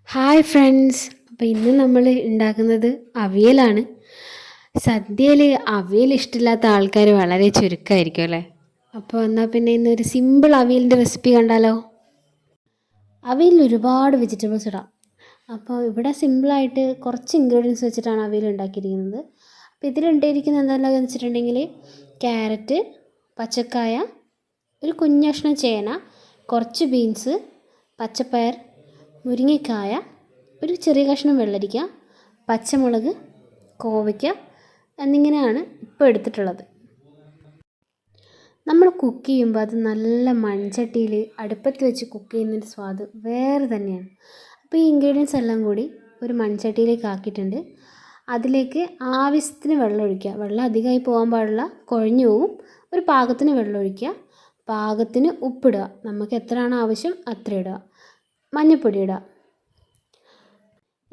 Hi friends. അപ്പോൾ ഇന്ന് നമ്മൾ ഉണ്ടാക്കുന്നത് അവിയലാണ്. സദ്യയിൽ അവിയൽ ഇഷ്ടമില്ലാത്ത ആൾക്കാർ വളരെ ചുരുക്കമായിരിക്കും അല്ലേ. അപ്പോൾ എന്നാൽ പിന്നെ ഇന്നൊരു സിമ്പിൾ അവിയലിൻ്റെ റെസിപ്പി കണ്ടാലോ. അവിയലിൽ ഒരുപാട് വെജിറ്റബിൾസ് ഇടാം. അപ്പോൾ ഇവിടെ സിമ്പിളായിട്ട് കുറച്ച് ഇൻഗ്രീഡിയൻസ് വെച്ചിട്ടാണ് അവിയൽ ഉണ്ടാക്കിയിരിക്കുന്നത്. അപ്പോൾ ഇതിലുണ്ടായിരിക്കുന്നത് എന്താണെന്ന് വെച്ചിട്ടുണ്ടെങ്കിൽ ക്യാരറ്റ്, പച്ചക്കായ, ഒരു കുഞ്ഞഷ്ണം ചേന, കുറച്ച് ബീൻസ്, പച്ചപ്പയർ, മുരിങ്ങക്കായ, ഒരു ചെറിയ കഷ്ണം വെള്ളരിക്ക, പച്ചമുളക്, കോവയ്ക്ക എന്നിങ്ങനെയാണ് ഇപ്പോൾ എടുത്തിട്ടുള്ളത്. നമ്മൾ കുക്ക് ചെയ്യുമ്പോൾ അത് നല്ല മൺചട്ടിയിൽ അടുപ്പത്ത് വെച്ച് കുക്ക് ചെയ്യുന്നതിൻ്റെ സ്വാദ് വേറെ തന്നെയാണ്. അപ്പോൾ ഈ ഇൻഗ്രീഡിയൻസ് എല്ലാം കൂടി ഒരു മൺചട്ടിയിലേക്ക് ആക്കിയിട്ടുണ്ട്. അതിലേക്ക് ആവശ്യത്തിന് വെള്ളം ഒഴിക്കുക. വെള്ളം അധികമായി പോകാൻ പാടില്ല, കുഴഞ്ഞു പോവും. ഒരു പാകത്തിന് വെള്ളം ഒഴിക്കുക. പാകത്തിന് ഉപ്പിടുക. നമുക്ക് എത്രയാണ് ആവശ്യം അത്ര ഇടുക. മഞ്ഞൾപ്പൊടി ഇടുക.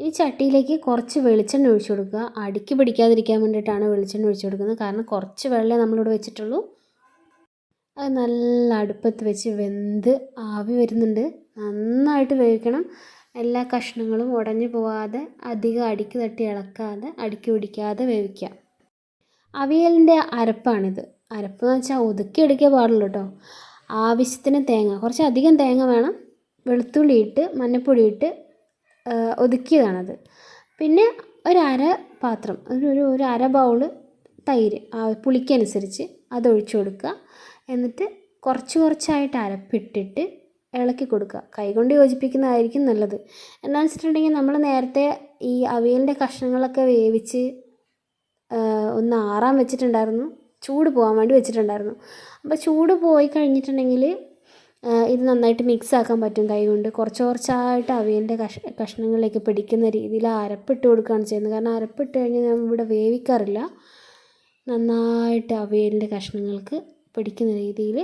ഈ ചട്ടിയിലേക്ക് കുറച്ച് വെളിച്ചെണ്ണ ഒഴിച്ചു കൊടുക്കുക. അടിക്ക് പിടിക്കാതിരിക്കാൻ വേണ്ടിയിട്ടാണ് വെളിച്ചെണ്ണ ഒഴിച്ചു കൊടുക്കുന്നത്. കാരണം കുറച്ച് വെള്ളമേ നമ്മളിവിടെ വെച്ചിട്ടുള്ളൂ. അത് നല്ല അടുപ്പത്ത് വെച്ച് വെന്ത് ആവി വരുന്നുണ്ട്. നന്നായിട്ട് വേവിക്കണം. എല്ലാ കഷ്ണങ്ങളും ഉടഞ്ഞു പോവാതെ, അധികം അടിക്ക് തട്ടി ഇളക്കാതെ, അടിക്ക് പിടിക്കാതെ വേവിക്കുക. അവിയലിൻ്റെ അരപ്പാണിത്. അരപ്പ് എന്ന് വെച്ചാൽ ഒതുക്കിയെടുക്കേ പാടുള്ളൂ കേട്ടോ. ആവശ്യത്തിന് തേങ്ങ, കുറച്ച് അധികം തേങ്ങ വേണം. വെളുത്തുള്ളി ഇട്ട് മഞ്ഞൾപ്പൊടി ഇട്ട് ഒതുക്കിയതാണത്. പിന്നെ ഒരര പാത്രം, ഒരു അര ബൗള് തൈര് പുളിക്കനുസരിച്ച് അതൊഴിച്ചു കൊടുക്കുക. എന്നിട്ട് കുറച്ച് കുറച്ചായിട്ട് അരപ്പിട്ടിട്ട് ഇളക്കി കൊടുക്കുക. കൈകൊണ്ട് യോജിപ്പിക്കുന്നതായിരിക്കും നല്ലത്. എന്താണെന്ന് വെച്ചിട്ടുണ്ടെങ്കിൽ നമ്മൾ നേരത്തെ ഈ അവിയലിൻ്റെ കഷ്ണങ്ങളൊക്കെ വേവിച്ച് ഒന്ന് ആറാൻ വെച്ചിട്ടുണ്ടായിരുന്നു. ചൂട് പോകാൻ വേണ്ടി വെച്ചിട്ടുണ്ടായിരുന്നു. അപ്പോൾ ചൂട് പോയി കഴിഞ്ഞിട്ടുണ്ടെങ്കിൽ ഇത് നന്നായിട്ട് മിക്സ് ആക്കാൻ പറ്റും കൈകൊണ്ട്. കുറച്ച് കുറച്ചായിട്ട് അവിയലിൻ്റെ കഷ്ണങ്ങളിലേക്ക് പിടിക്കുന്ന രീതിയിൽ അരപ്പിട്ട് കൊടുക്കുകയാണ് ചെയ്യുന്നത്. കാരണം അരപ്പിട്ട് കഴിഞ്ഞാൽ ഞാൻ ഇവിടെ വേവിക്കാറില്ല. നന്നായിട്ട് അവിയലിൻ്റെ കഷ്ണങ്ങൾക്ക് പിടിക്കുന്ന രീതിയിൽ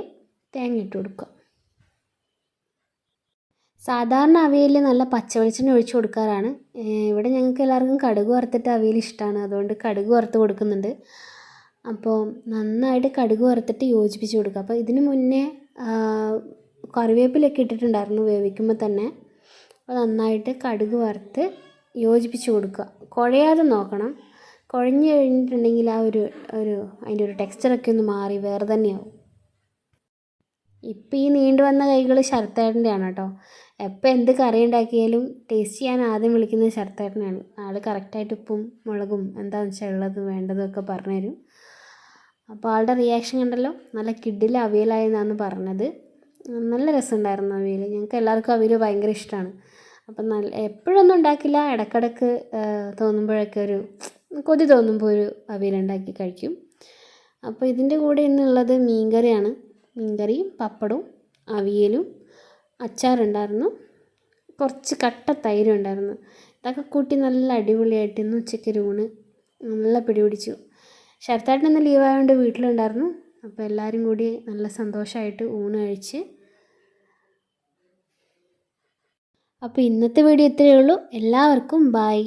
തേങ്ങ ഇട്ട് കൊടുക്കുക. സാധാരണ അവിയലിൽ നല്ല പച്ചവെളിച്ചെണ്ണ ഒഴിച്ച് കൊടുക്കാറാണ്. ഇവിടെ ഞങ്ങൾക്ക് എല്ലാവർക്കും കടുക് വറുത്തിട്ട് അവിയൽ ഇഷ്ടമാണ്. അതുകൊണ്ട് കടുക് വറുത്ത് കൊടുക്കുന്നുണ്ട്. അപ്പോൾ നന്നായിട്ട് കടുക് വറുത്തിട്ട് യോജിപ്പിച്ച് കൊടുക്കുക. അപ്പോൾ ഇതിന് മുന്നേ കറിവേപ്പിലൊക്കെ ഇട്ടിട്ടുണ്ടായിരുന്നു വേവിക്കുമ്പോൾ തന്നെ. അപ്പോൾ നന്നായിട്ട് കടുക് വറുത്ത് യോജിപ്പിച്ച് കൊടുക്കുക. കുഴയാതെ നോക്കണം. കുഴഞ്ഞു കഴിഞ്ഞിട്ടുണ്ടെങ്കിൽ അതിൻ്റെ ഒരു ടെക്സ്ചറൊക്കെ ഒന്ന് മാറി വേറെ തന്നെയാവും. ഇപ്പം ഈ നീണ്ടു വന്ന കൈകൾ ശരത്തേട്ടൻ്റെയാണ് കേട്ടോ. എപ്പോൾ എന്ത് കറി ഉണ്ടാക്കിയാലും ടേസ്റ്റ് ചെയ്യാൻ ആദ്യം വിളിക്കുന്നത് ശരത്തേട്ടനാണ്. ആൾ കറക്റ്റായിട്ട് ഉപ്പും മുളകും എന്താണെന്ന് വെച്ചാൽ ഉള്ളത് വേണ്ടതൊക്കെ പറഞ്ഞു തരും. അപ്പോൾ ആളുടെ റിയാക്ഷൻ കണ്ടല്ലോ. നല്ല കിഡിൽ അവിയലായെന്നാണ് പറഞ്ഞത്. നല്ല രസമുണ്ടായിരുന്നു അവിയൽ. ഞങ്ങൾക്ക് എല്ലാവർക്കും അവിയൽ ഭയങ്കര ഇഷ്ടമാണ്. അപ്പം എപ്പോഴൊന്നും ഉണ്ടാക്കില്ല, ഇടയ്ക്കിടയ്ക്ക് തോന്നുമ്പോഴൊക്കെ ഒരു കൊതി തോന്നുമ്പോൾ ഒരു അവിയൽ ഉണ്ടാക്കി കഴിക്കും. അപ്പോൾ ഇതിൻ്റെ കൂടെ ഇന്നുള്ളത് മീൻകറിയാണ്. മീൻകറിയും പപ്പടവും അവിയലും അച്ചാറുണ്ടായിരുന്നു. കുറച്ച് കട്ട തൈരും ഉണ്ടായിരുന്നു. ഇതൊക്കെ കൂട്ടി നല്ല അടിപൊളിയായിട്ട് ഇന്ന് ഉച്ചയ്ക്ക് ഊണ് നല്ല പിടിപിടിച്ചു. ശരത്തേട്ടൻ ഇന്ന് ലീവായതുകൊണ്ട് വീട്ടിലുണ്ടായിരുന്നു. അപ്പോൾ എല്ലാവരും കൂടി നല്ല സന്തോഷമായിട്ട് ഊണ് കഴിച്ച്. അപ്പോൾ ഇന്നത്തെ വീഡിയോ ഇത്രയേ ഉള്ളൂ. എല്ലാവർക്കും ബൈ.